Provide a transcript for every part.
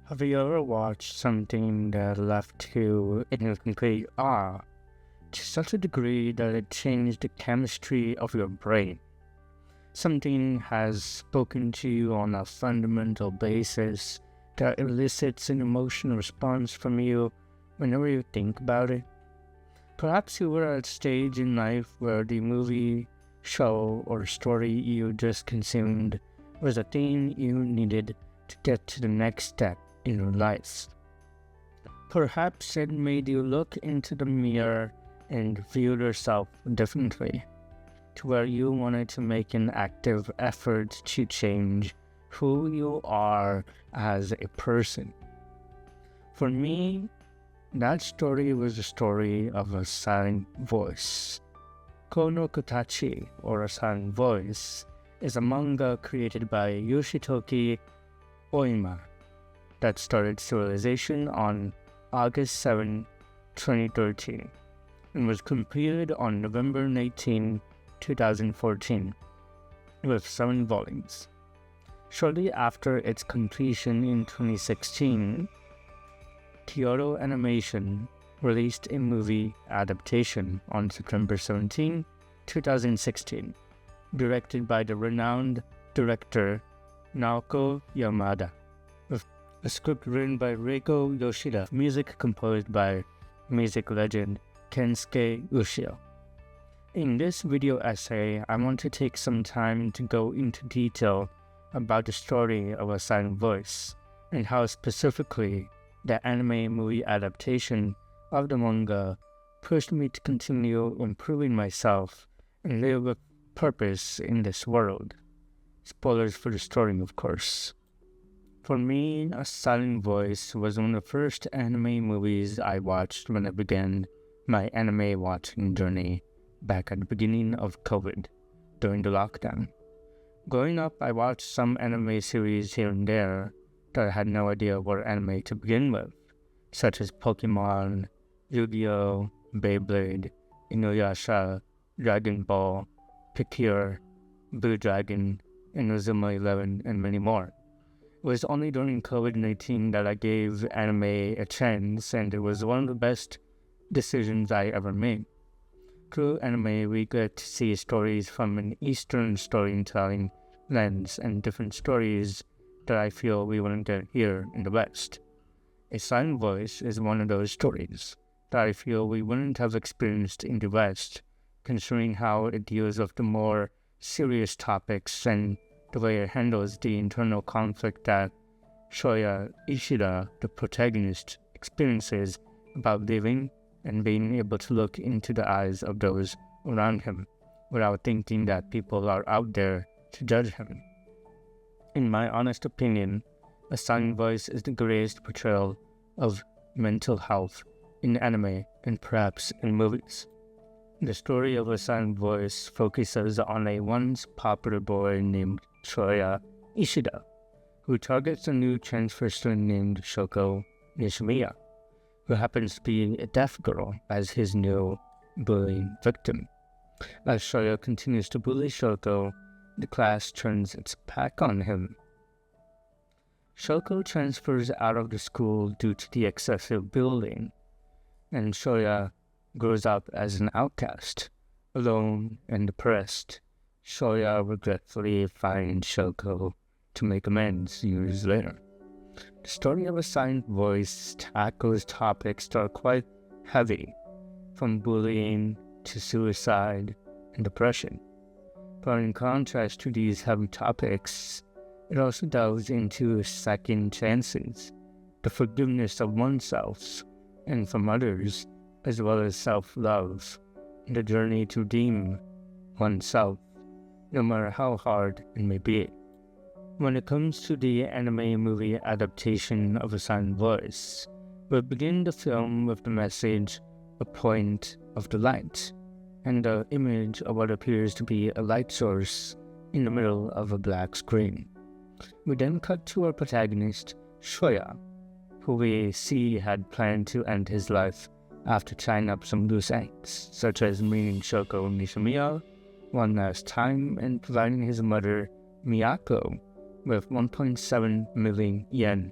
Have you ever watched something that left you in a complete awe to such a degree that it changed the chemistry of your brain? Something has spoken to you on a fundamental basis that elicits an emotional response from you whenever you think about it. Perhaps you were at a stage in life where the movie, show, or story you just consumed was a thing you needed to get to the next step in your life. Perhaps it made you look into the mirror and view yourself differently, to where you wanted to make an active effort to change who you are as a person. For me, that story was the story of a silent voice. Kono Kutachi, or a silent voice, is a manga created by Yoshitoki Ōima that started Civilization on August 7, 2013, and was completed on November 19, 2014, with 7 volumes. Shortly after its completion in 2016, Kyoto Animation released a movie adaptation on September 17, 2016, directed by the renowned director Naoko Yamada, with a script written by Reiko Yoshida, music composed by music legend Kensuke Ushio. In this video essay, I want to take some time to go into detail about the story of A Silent Voice, and how specifically the anime movie adaptation of the manga pushed me to continue improving myself and live with purpose in this world. Spoilers for the story, of course. For me, A Silent Voice was one of the first anime movies I watched when I began my anime watching journey back at the beginning of COVID, during the lockdown. Growing up, I watched some anime series here and there that I had no idea were anime to begin with, such as Pokemon, Yu-Gi-Oh!, Beyblade, Inuyasha, Dragon Ball, Pikir, Blue Dragon, Inazuma 11, and many more. It was only during COVID-19 that I gave anime a chance, and it was one of the best decisions I ever made. Through anime, we get to see stories from an Eastern storytelling lens and different stories that I feel we wouldn't get here in the West. A Silent Voice is one of those stories that I feel we wouldn't have experienced in the West, considering how it deals with the more serious topics and the way it handles the internal conflict that Shoya Ishida, the protagonist, experiences about living and being able to look into the eyes of those around him without thinking that people are out there to judge him. In my honest opinion, A Silent Voice is the greatest portrayal of mental health in anime and perhaps in movies. The story of A Silent Voice focuses on a once popular boy named Shoya Ishida, who targets a new transfer student named Shoko Nishimiya, who happens to be a deaf girl, as his new bullying victim. As Shoya continues to bully Shoko, the class turns its back on him. Shoko transfers out of the school due to the excessive bullying, and Shoya grows up as an outcast, alone and depressed. Shoya regretfully finds Shoko to make amends years later. The story of A Silent Voice tackles topics that are quite heavy, from bullying to suicide and depression. But in contrast to these heavy topics, it also delves into second chances, the forgiveness of oneself and from others, as well as self-love, and the journey to redeem oneself, no matter how hard it may be. When it comes to the anime movie adaptation of A Silent Voice, we begin the film with the message, a point of the light, and the image of what appears to be a light source in the middle of a black screen. We then cut to our protagonist, Shoya, who we see had planned to end his life after tying up some loose ends, such as meeting Shoko Nishimiya one last time and providing his mother, Miyako, with 1.7 million yen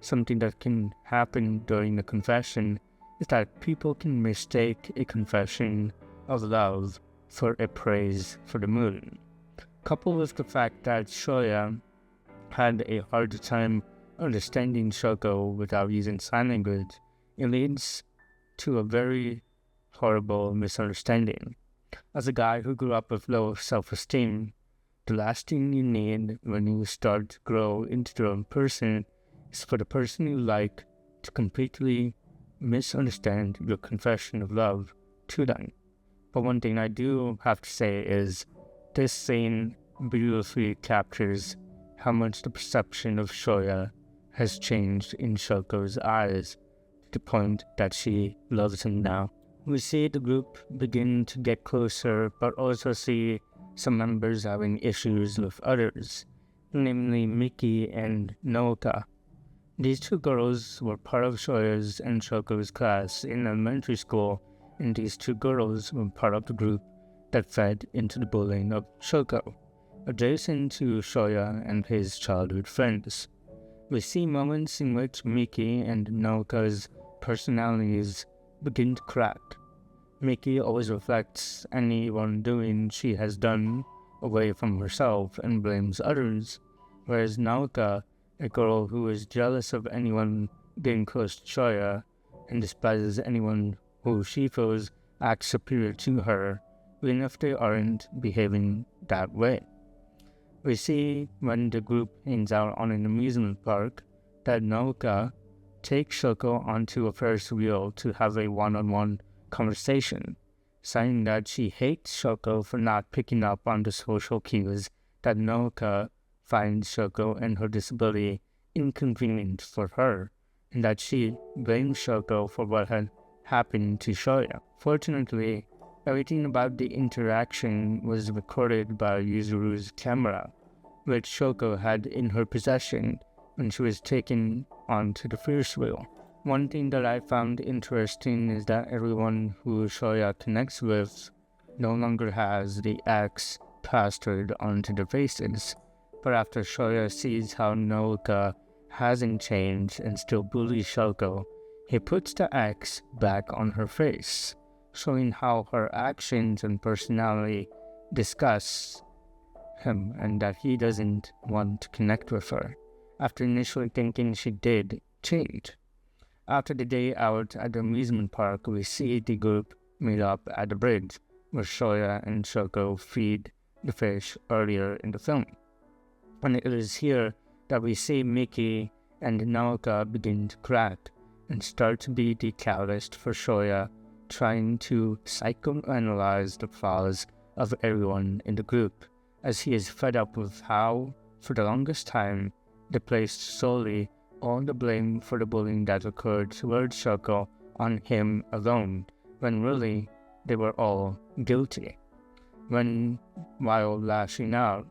something that can happen during a confession is that people can mistake a confession of love for a praise for the moon. Coupled with the fact that Shoya had a hard time understanding Shoko without using sign language, it leads to a very horrible misunderstanding. As a guy who grew up with low self-esteem, the last thing you need when you start to grow into your own person is for the person you like to completely misunderstand your confession of love to them. But one thing I do have to say is this scene beautifully captures how much the perception of Shoya has changed in Shoko's eyes to the point that she loves him now. We see the group begin to get closer, but also see some members having issues with others, namely Miki and Nooka. These two girls were part of Shoya's and Shoko's class in elementary school, and these two girls were part of the group that fed into the bullying of Shoko, adjacent to Shoya and his childhood friends. We see moments in which Miki and Nooka's personalities begin to crack. Miki always reflects any wrongdoing she has done away from herself and blames others, whereas Nooka, a girl who is jealous of anyone getting close to Shoya and despises anyone who she feels acts superior to her, even if they aren't behaving that way. We see when the group hangs out on an amusement park that Nooka takes Shoko onto a Ferris wheel to have a one-on-one conversation, saying that she hates Shoko for not picking up on the social cues that Nooka finds Shoko and her disability inconvenient for her, and that she blames Shoko for what had happened to Shoya. Fortunately, everything about the interaction was recorded by Yuzuru's camera, which Shoko had in her possession when she was taken onto the Ferris wheel. One thing that I found interesting is that everyone who Shoya connects with no longer has the X plastered onto their faces, but after Shoya sees how Nooka hasn't changed and still bullies Shoko, he puts the X back on her face, showing how her actions and personality disgust him and that he doesn't want to connect with her, after initially thinking she did change. After the day out at the amusement park, we see the group meet up at the bridge, where Shoya and Shoko feed the fish earlier in the film. And it is here that we see Miki and Naoka begin to crack and start to be the catalyst for Shoya trying to psychoanalyze the flaws of everyone in the group, as he is fed up with how, for the longest time, they placed solely all the blame for the bullying that occurred towards Shoko on him alone, when really they were all guilty. While lashing out,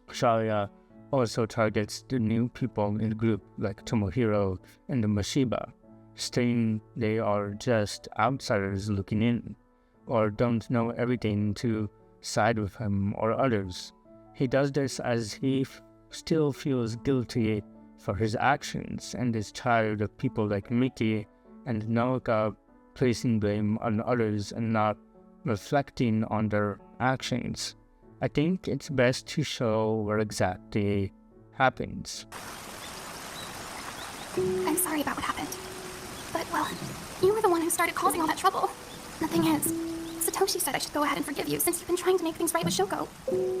Shoya also targets the new people in the group like Tomohiro and the Mashiba, stating they are just outsiders looking in, or don't know everything to side with him or others. He does this as he still feels guilty for his actions and is tired of people like Miki and Naoka placing blame on others and not reflecting on their actions. I think it's best to show what exactly happens. I'm sorry about what happened. But, well, you were the one who started causing all that trouble. The thing is, Satoshi said I should go ahead and forgive you since you've been trying to make things right with Shoko.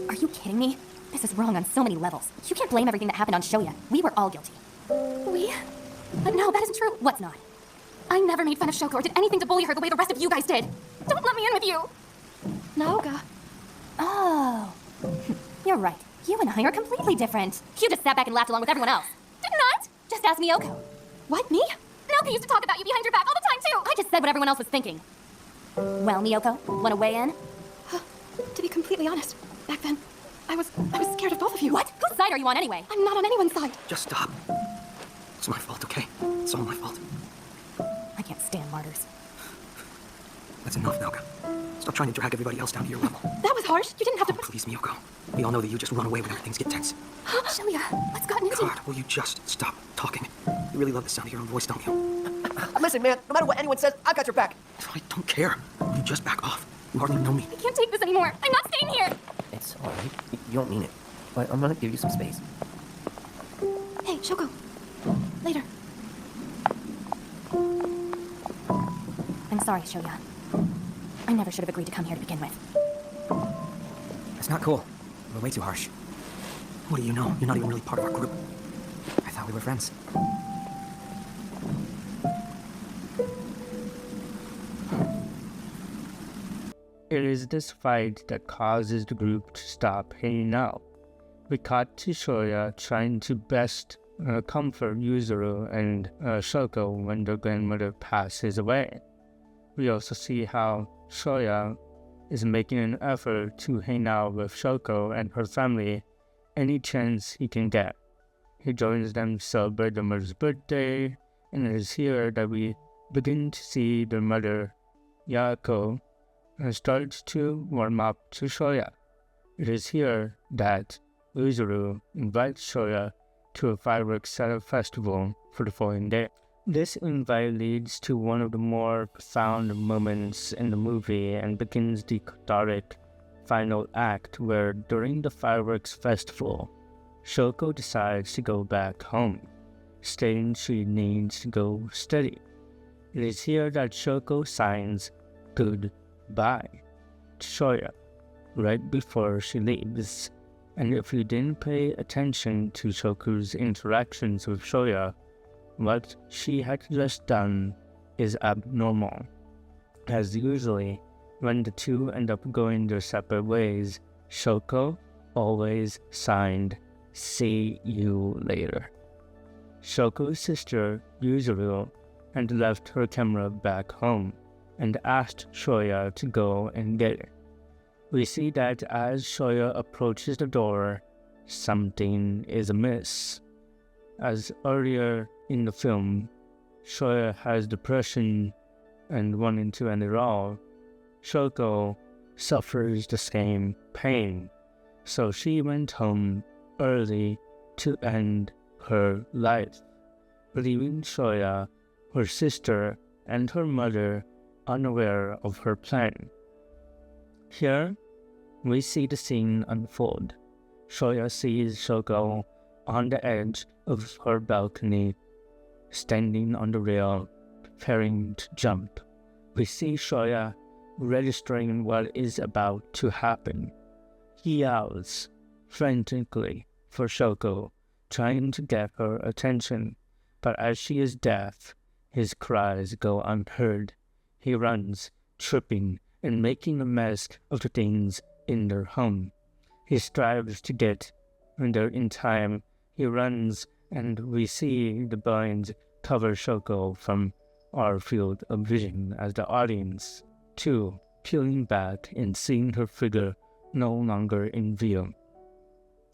Are you kidding me? This is wrong on so many levels. You can't blame everything that happened on Shoya. We were all guilty. We? But no, that isn't true. What's not? I never made fun of Shoko or did anything to bully her the way the rest of you guys did. Don't let me in with you. Naoka. Oh. You're right. You and I are completely different. You just sat back and laughed along with everyone else. Did not? Just ask Miyoko. What, me? Naoka used to talk about you behind your back all the time, too. I just said what everyone else was thinking. Well, Miyoko, wanna weigh in? To be completely honest, back then, I was scared of both of you. What? Whose side are you on anyway? I'm not on anyone's side. Just stop. It's my fault, okay? It's all my fault. I can't stand martyrs. That's enough, Naoka. Stop trying to drag everybody else down to your level. That was harsh. You didn't have to... Oh, please, Miyoko. We all know that you just run away whenever things get tense. Shelia, what's gotten into you? God, will you just stop talking? You really love the sound of your own voice, don't you? Listen, man, no matter what anyone says, I've got your back. I don't care. You just back off. You hardly know me. I can't take this anymore. I'm not staying here. It's alright. You don't mean it. But I'm gonna give you some space. Hey, Shoko. Later. I'm sorry, Shoya. I never should have agreed to come here to begin with. That's not cool. We're way too harsh. What do you know? You're not even really part of our group. I thought we were friends. It is this fight that causes the group to stop hanging out. We cut to Shoya trying to best comfort Yuzuru and Shoko when their grandmother passes away. We also see how Shoya is making an effort to hang out with Shoko and her family any chance he can get. He joins them to celebrate their mother's birthday, and it is here that we begin to see their mother, Yako, starts to warm up to Shoya. It is here that Yuzuru invites Shoya to a fireworks festival for the following day. This invite leads to one of the more profound moments in the movie and begins the cathartic final act where during the fireworks festival, Shoko decides to go back home, stating she needs to go study. It is here that Shoko signs goodbye to Shoya right before she leaves. And if you didn't pay attention to Shoko's interactions with Shoya, what she had just done is abnormal. As usually, when the two end up going their separate ways, Shoko always signed "See you later." Shoko's sister, Yuzuru, had left her camera back home and asked Shoya to go and get it. We see that as Shoya approaches the door, something is amiss. As earlier in the film, Shoya has depression and wanting to end it all, Shoko suffers the same pain, so she went home early to end her life, leaving Shoya, her sister, and her mother unaware of her plan. Here, we see the scene unfold. Shoya sees Shoko on the edge of her balcony, standing on the rail, preparing to jump. We see Shoya registering what is about to happen. He yells frantically for Shoko, trying to get her attention, but as she is deaf, his cries go unheard. He runs, tripping and making a mess of the things in their home. He strives to get there in time. He runs, and we see the blinds cover Shoko from our field of vision as the audience, too, peeling back and seeing her figure no longer in view,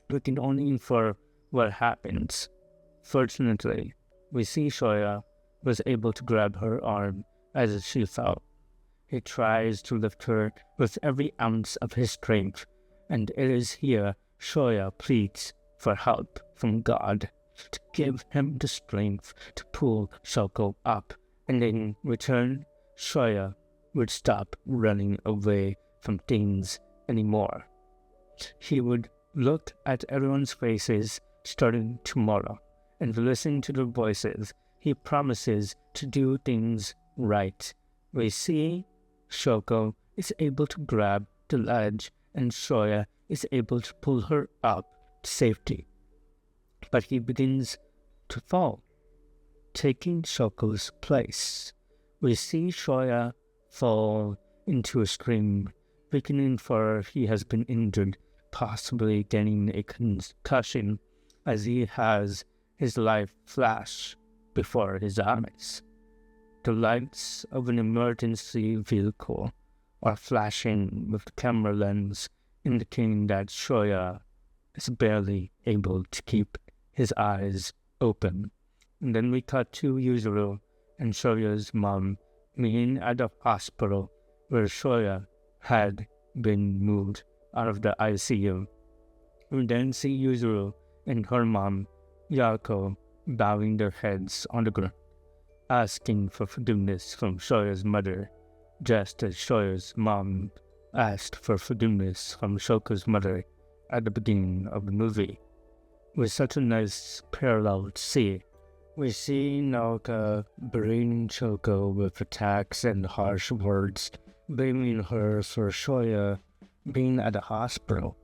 looking only infer what happens. Fortunately, we see Shoya was able to grab her arm as she fell. He tries to lift her with every ounce of his strength, and it is here Shoya pleads for help from God to give him the strength to pull Shoko up, and in return, Shoya would stop running away from things anymore. He would look at everyone's faces starting tomorrow and listen to their voices. He promises to do things right. We see Shoko is able to grab the ledge and Shoya is able to pull her up to safety. But he begins to fall, taking Shoko's place. We see Shoya fall into a stream, beginning for he has been injured, possibly getting a concussion as he has his life flash before his eyes. The lights of an emergency vehicle are flashing with the camera lens, indicating that Shoya is barely able to keep his eyes open. And then we cut to Yuzuru and Shoya's mom meeting at the hospital where Shoya had been moved out of the ICU. We then see Yuzuru and her mom, Yako, bowing their heads on the ground, asking for forgiveness from Shoya's mother, just as Shoya's mom asked for forgiveness from Shoko's mother at the beginning of the movie. With such a nice parallel to see, we see Naoka berating Shoko with attacks and harsh words, blaming her for Shoya being at the hospital.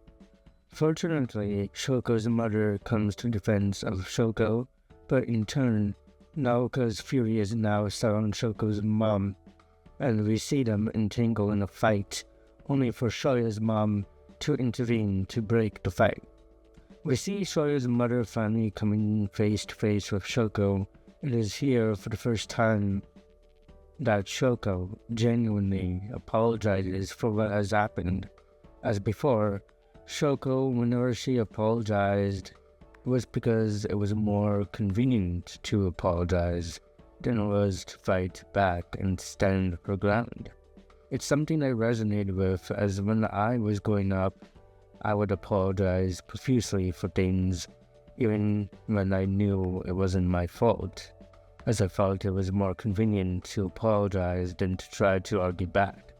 Fortunately, Shoko's mother comes to defense of Shoko, but in turn, Naoka's fury is now set on Shoko's mom, and we see them entangle in a fight, only for Shoya's mom to intervene to break the fight. We see Shoya's mother finally coming face to face with Shoko. It is here for the first time that Shoko genuinely apologizes for what has happened. As before, Shoko, whenever she apologized, it was because it was more convenient to apologize than it was to fight back and stand her ground. It's something I resonated with, as when I was growing up, I would apologize profusely for things, even when I knew it wasn't my fault, as I felt it was more convenient to apologize than to try to argue back.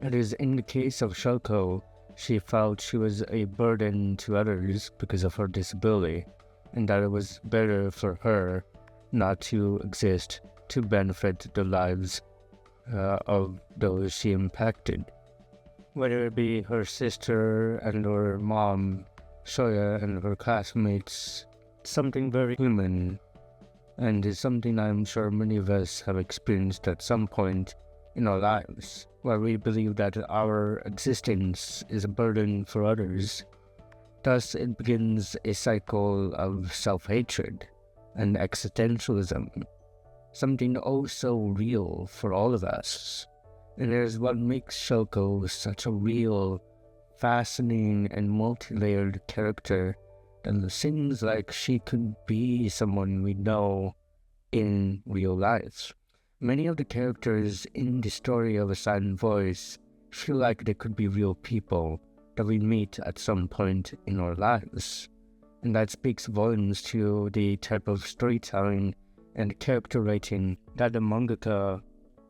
It is in the case of Shoko, she felt she was a burden to others because of her disability, and that it was better for her not to exist to benefit the lives of those she impacted. Whether it be her sister and her mom, Shoya and her classmates, something very human, and is something I'm sure many of us have experienced at some point in our lives, where we believe that our existence is a burden for others. Thus, it begins a cycle of self-hatred and existentialism, something oh so real for all of us. And it is what makes Shoko such a real, fascinating, and multi-layered character that it seems like she could be someone we know in real life. Many of the characters in the story of A Silent Voice feel like they could be real people that we meet at some point in our lives. And that speaks volumes to the type of storytelling and character writing that the mangaka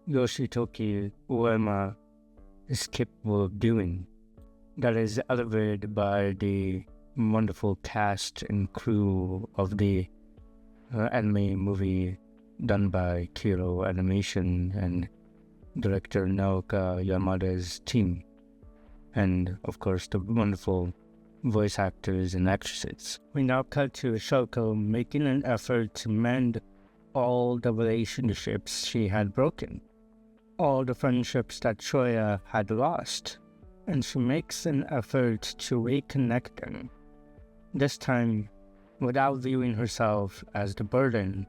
Yoshitoki Ōima is capable of doing. That is elevated by the wonderful cast and crew of the anime movie done by Kiro Animation and director Naoka Yamada's team. And of course the wonderful voice actors and actresses. We now cut to Shoko making an effort to mend all the relationships she had broken, all the friendships that Shoya had lost, and she makes an effort to reconnect them, this time without viewing herself as the burden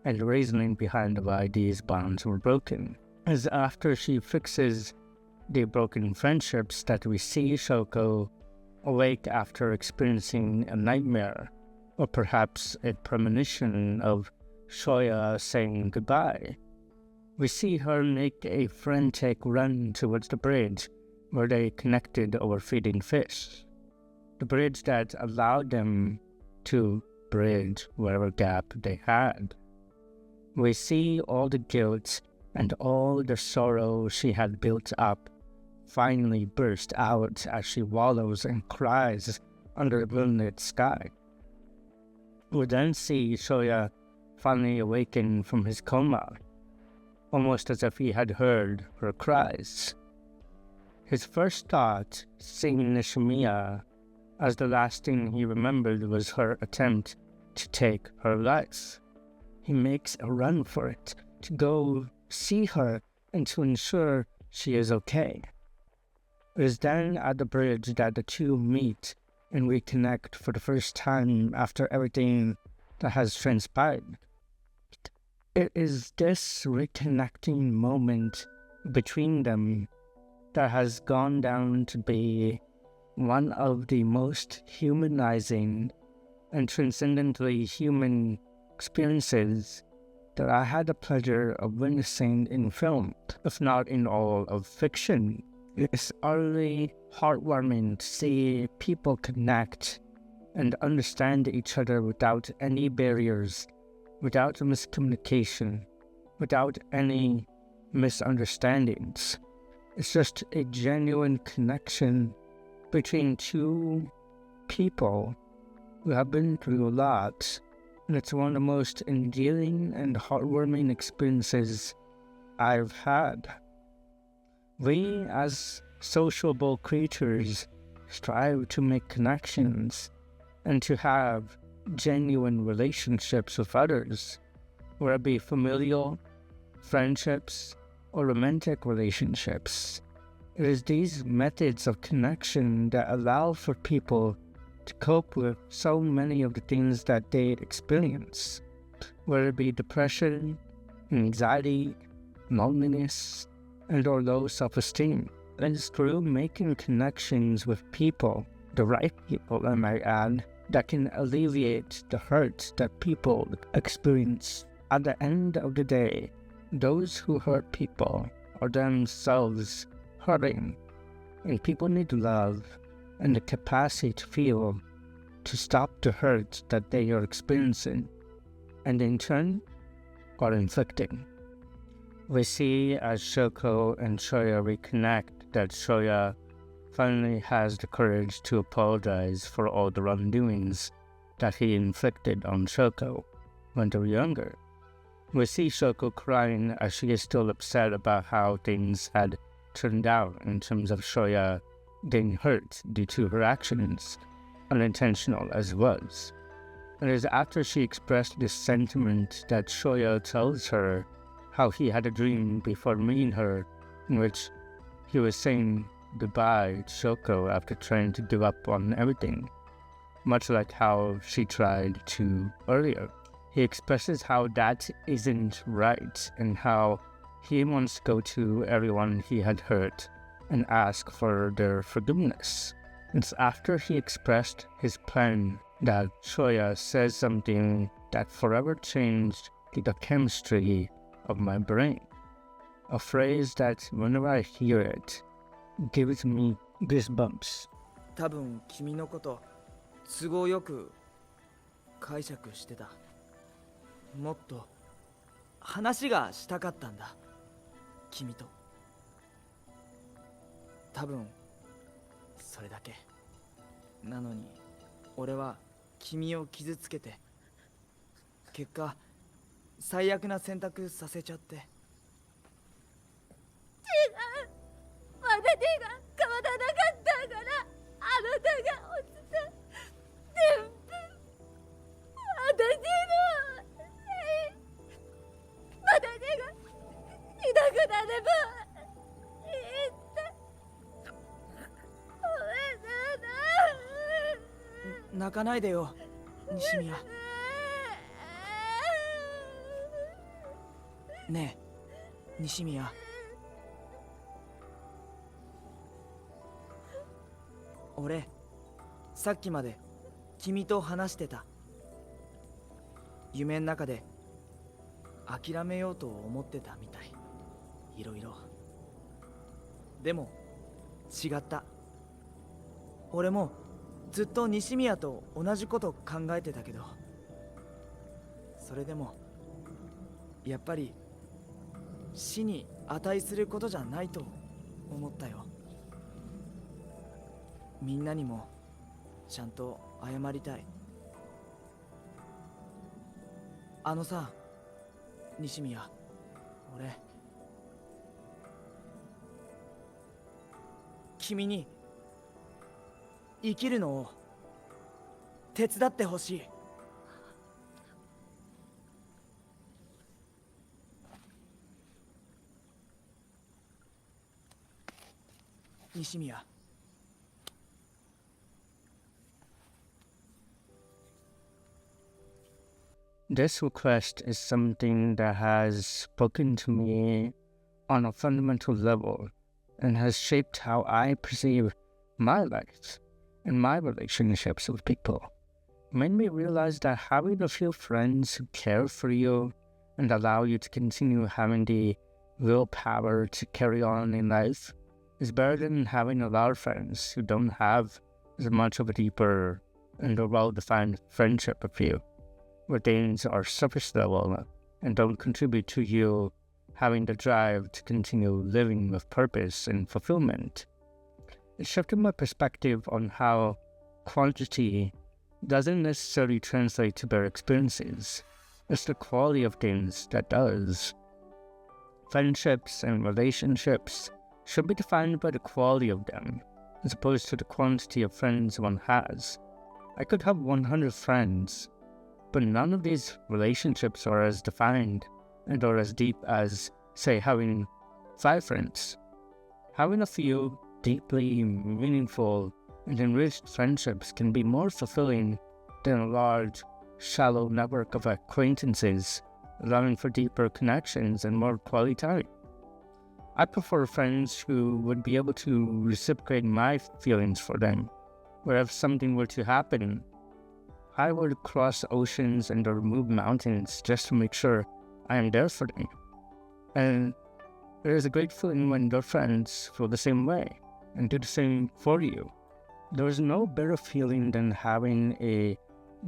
and the reasoning behind why these bonds were broken. As after she fixes the broken friendships that we see Shoko awake after experiencing a nightmare, or perhaps a premonition of Shoya saying goodbye. We see her make a frantic run towards the bridge where they connected over feeding fish. The bridge that allowed them to bridge whatever gap they had. We see all the guilt and all the sorrow she had built up finally burst out as she wallows and cries under the moonlit sky. We then see Shoya finally awaken from his coma, almost as if he had heard her cries. His first thought, seeing Nishimiya as the last thing he remembered, was her attempt to take her life. He makes a run for it, to go see her and to ensure she is okay. It is then at the bridge that the two meet and reconnect for the first time after everything that has transpired. It is this reconnecting moment between them that has gone down to be one of the most humanizing and transcendently human experiences that I had the pleasure of witnessing in film, if not in all of fiction. It's utterly heartwarming to see people connect and understand each other without any barriers, without miscommunication, without any misunderstandings. It's just a genuine connection between two people who have been through a lot, and it's one of the most endearing and heartwarming experiences I've had. We, as sociable creatures, strive to make connections and to have genuine relationships with others, whether it be familial, friendships, or romantic relationships. It is these methods of connection that allow for people to cope with so many of the things that they experience, whether it be depression, anxiety, loneliness, and or low self-esteem. It is through making connections with people, the right people I might add, that can alleviate the hurt that people experience. At the end of the day, those who hurt people are themselves hurting, and people need love and the capacity to feel, to stop the hurt that they are experiencing, and in turn are inflicting. We see as Shoko and Shoya reconnect that Shoya finally has the courage to apologize for all the wrongdoings that he inflicted on Shoko when they were younger. We see Shoko crying as she is still upset about how things had turned out in terms of Shoya getting hurt due to her actions, unintentional as it was. It is after she expressed this sentiment that Shoya tells her how he had a dream before meeting her in which he was saying goodbye to Shoko after trying to give up on everything, much like how she tried to earlier. He expresses how that isn't right and how he wants to go to everyone he had hurt and ask for their forgiveness. It's after he expressed his plan that Shoya says something that forever changed the chemistry of my brain. A phrase that whenever I hear it, gives me goosebumps. 多分君のこと都合よく解釈してた。もっと話がしたかったんだ、君と。多分それだけ。なのに俺は君を傷つけて、結果最悪な選択させちゃって。まだ手が変わらなかったからあなたが落ちた。全部私のせい。まだ手が痛くなればいいって。ごめんなさい。泣かないでよ、西宮。ねえ、西宮。俺、さっきまで君と話してた。夢の中で諦めようと思ってたみたい。いろいろ。でも違った。俺もずっと西宮と同じこと考えてたけど、それでもやっぱり死に値することじゃないと思ったよ。みんなにもちゃんと謝りたい。あのさ、西宮、俺君に生きるのを手伝ってほしい。西宮。This request is something that has spoken to me on a fundamental level and has shaped how I perceive my life and my relationships with people. It made me realize that having a few friends who care for you and allow you to continue having the willpower to carry on in life is better than having a lot of friends who don't have as much of a deeper and a well-defined friendship with you, where things are surface level and don't contribute to you having the drive to continue living with purpose and fulfillment. It shifted my perspective on how quantity doesn't necessarily translate to better experiences. It's the quality of things that does. Friendships and relationships should be defined by the quality of them, as opposed to the quantity of friends one has. I could have 100 friends, but none of these relationships are as defined and are as deep as, say, having 5 friends. Having a few deeply meaningful and enriched friendships can be more fulfilling than a large, shallow network of acquaintances, allowing for deeper connections and more quality time. I prefer friends who would be able to reciprocate my feelings for them, where if something were to happen, I would cross oceans and remove mountains just to make sure I am there for them. And there is a great feeling when your friends feel the same way and do the same for you. There is no better feeling than having a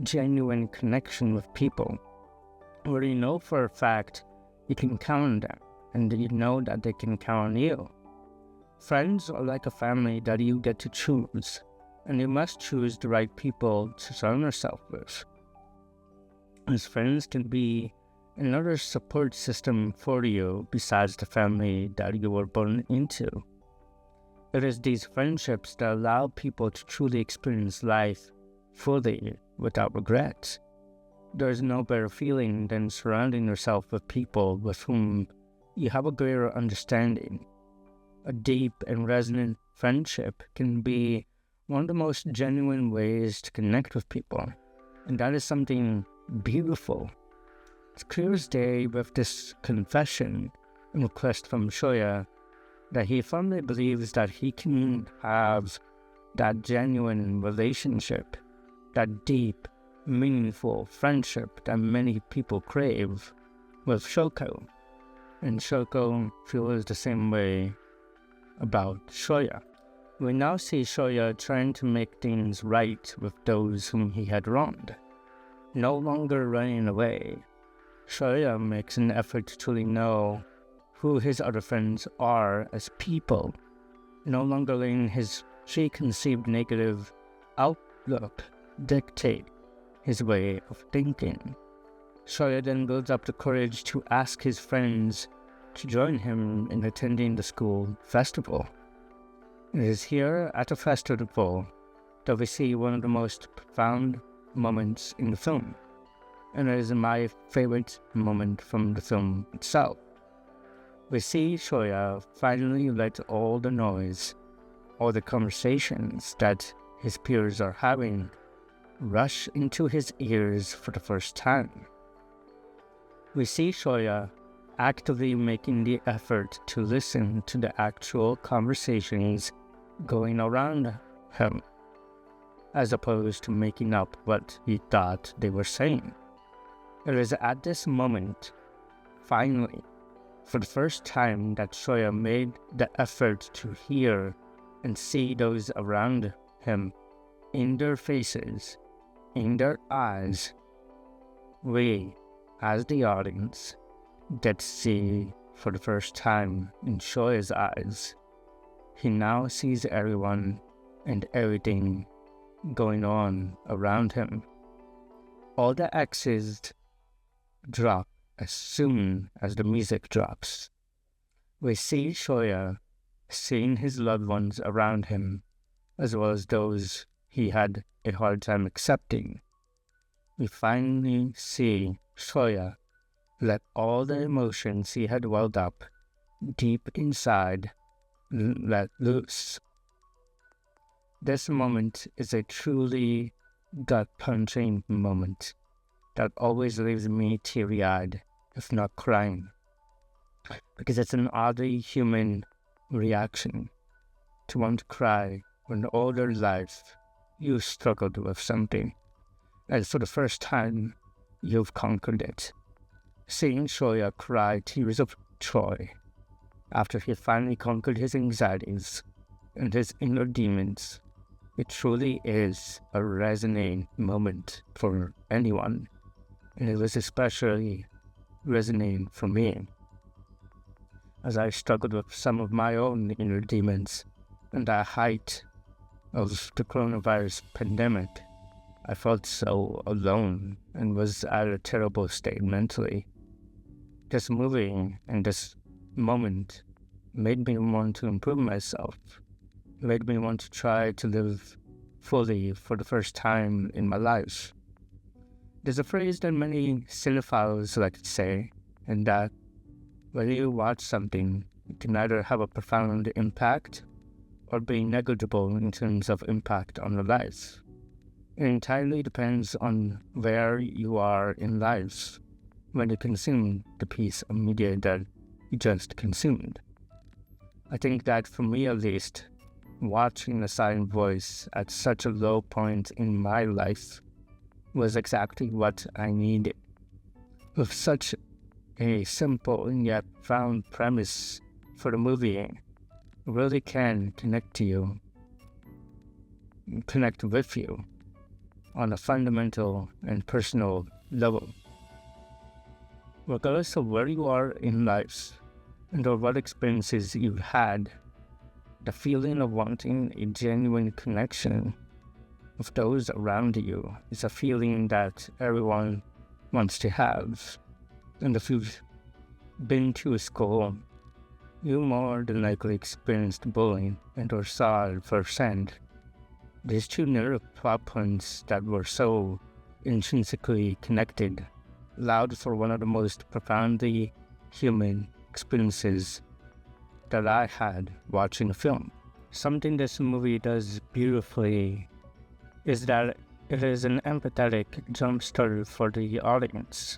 genuine connection with people, where you know for a fact you can count on them and you know that they can count on you. Friends are like a family that you get to choose, and you must choose the right people to surround yourself with. As friends can be another support system for you besides the family that you were born into. It is these friendships that allow people to truly experience life fully without regret. There is no better feeling than surrounding yourself with people with whom you have a greater understanding. A deep and resonant friendship can be one of the most genuine ways to connect with people, and that is something beautiful. It's clear as day with this confession and request from Shoya that he firmly believes that he can have that genuine relationship, that deep, meaningful friendship that many people crave with Shoko. And Shoko feels the same way about Shoya. We now see Shoya trying to make things right with those whom he had wronged. No longer running away, Shoya makes an effort to truly know who his other friends are as people, no longer letting his preconceived negative outlook dictate his way of thinking. Shoya then builds up the courage to ask his friends to join him in attending the school festival. It is here at the festival that we see one of the most profound moments in the film, and it is my favorite moment from the film itself. We see Shoya finally let all the noise, all the conversations that his peers are having, rush into his ears for the first time. We see Shoya actively making the effort to listen to the actual conversations going around him, as opposed to making up what he thought they were saying. It is at this moment, finally, for the first time, that Shoya made the effort to hear and see those around him in their faces, in their eyes. We, as the audience, get to see for the first time in Shoya's eyes. He now sees everyone and everything going on around him. All the X's drop as soon as the music drops. We see Shoya seeing his loved ones around him, as well as those he had a hard time accepting. We finally see Shoya let all the emotions he had welled up deep inside let loose. This moment is a truly gut-punching moment that always leaves me teary-eyed, if not crying, because it's an oddly human reaction to want to cry when all your life you struggled with something, and for the first time you've conquered it. Seeing Shoya cry tears of joy after he finally conquered his anxieties and his inner demons It truly is a resonant moment for anyone, and it was especially resonant for me, as I struggled with some of my own inner demons. And the height of the coronavirus pandemic, I felt so alone and was at a terrible state mentally. This movie and this moment made me want to improve myself, made me want to try to live fully for the first time in my life. There's a phrase that many cinephiles like to say, and that when you watch something, it can either have a profound impact or be negligible in terms of impact on your life. It entirely depends on where you are in life when you consume the piece of media that you just consumed. I think that for me at least, watching The Silent Voice at such a low point in my life was exactly what I needed. With such a simple and yet profound premise for the movie, it really can connect with you on a fundamental and personal level. Regardless of where you are in life and or what experiences you've had, the feeling of wanting a genuine connection with those around you is a feeling that everyone wants to have. And if you've been to a school, you more than likely experienced bullying and or saw it firsthand. These two narrow plot points that were so intrinsically connected allowed for one of the most profoundly human experiences that I had watching a film. Something this movie does beautifully is that it is an empathetic jumpstart for the audience,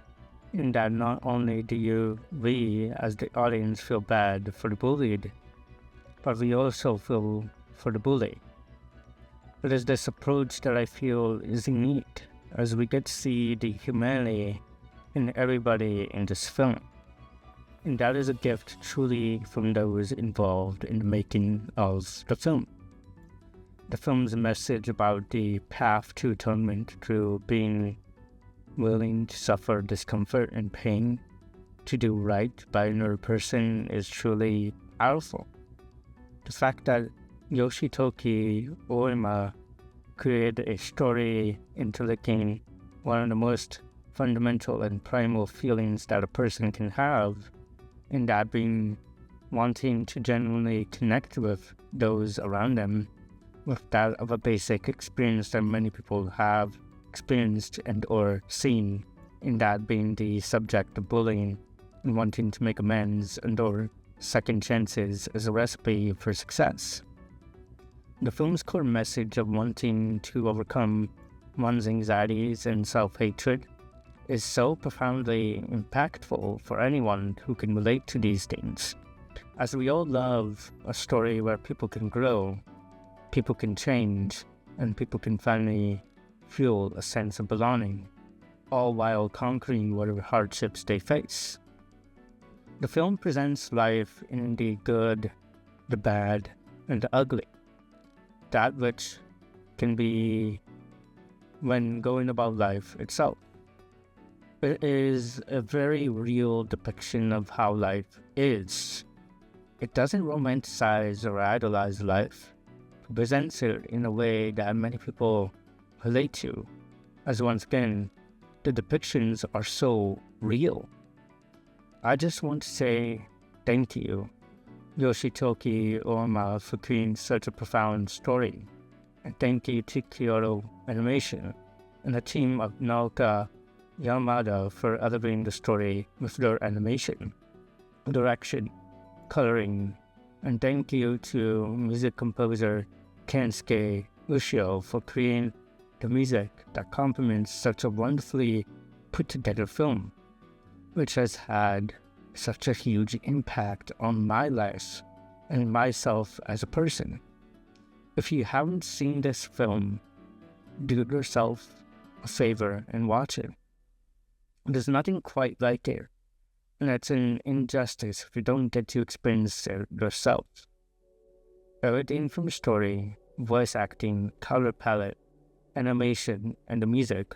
in that not only do we as the audience feel bad for the bullied, but we also feel for the bully. It is this approach that I feel is unique, as we get to see the humanity in everybody in this film. And that is a gift truly from those involved in the making of the film. The film's message about the path to atonement through being willing to suffer discomfort and pain to do right by another person is truly powerful. The fact that Yoshitoki Ōima created a story interlinking one of the most fundamental and primal feelings that a person can have, and that being wanting to genuinely connect with those around them, with that of a basic experience that many people have experienced and or seen, in that being the subject of bullying and wanting to make amends and or second chances as a recipe for success. The film's core message of wanting to overcome one's anxieties and self-hatred is so profoundly impactful for anyone who can relate to these things, as we all love a story where people can grow, people can change, and people can finally feel a sense of belonging, all while conquering whatever hardships they face. The film presents life in the good, the bad, and the ugly. That which can be when going about life itself. It is a very real depiction of how life is. It doesn't romanticize or idolize life. It presents it in a way that many people relate to, as once again, the depictions are so real. I just want to say thank you, Yoshitoki Ōima, for creating such a profound story, and thank you to Kyoto Animation and the team of Naoka Yamada for elevating the story with their animation, direction, coloring, and thank you to music composer Kensuke Ushio for creating the music that complements such a wonderfully put together film, which has had such a huge impact on my life and myself as a person. If you haven't seen this film, do yourself a favor and watch it. There's nothing quite like it, and it's an injustice if you don't get to experience it yourself. Everything from story voice acting, color palette, animation, and the music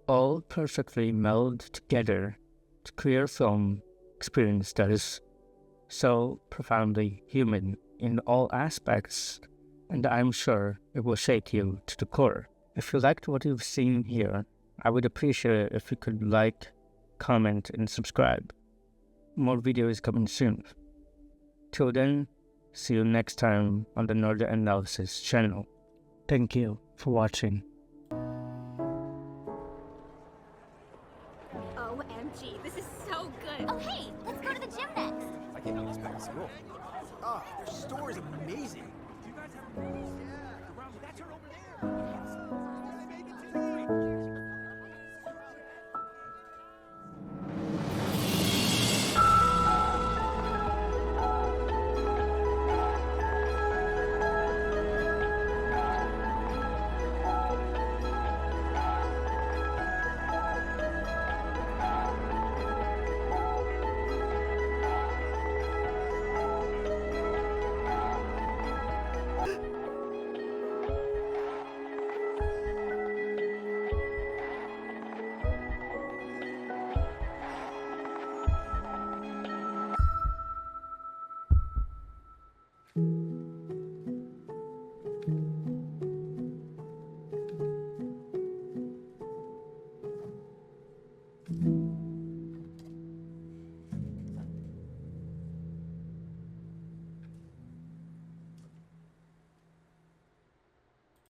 all perfectly meld together to create a film experience that is so profoundly human in all aspects, and I'm sure it will shake you to the core. If you liked what you've seen here, I would appreciate it if you could like, comment, and subscribe. More videos coming soon. Till then, see you next time on the Northern Analysis channel. Thank you for watching. OMG, this is so good. Oh, hey, let's go to the gym next. I came out this back to school. Ah, their store is amazing. Do you guys have a Yeah, that's her over there.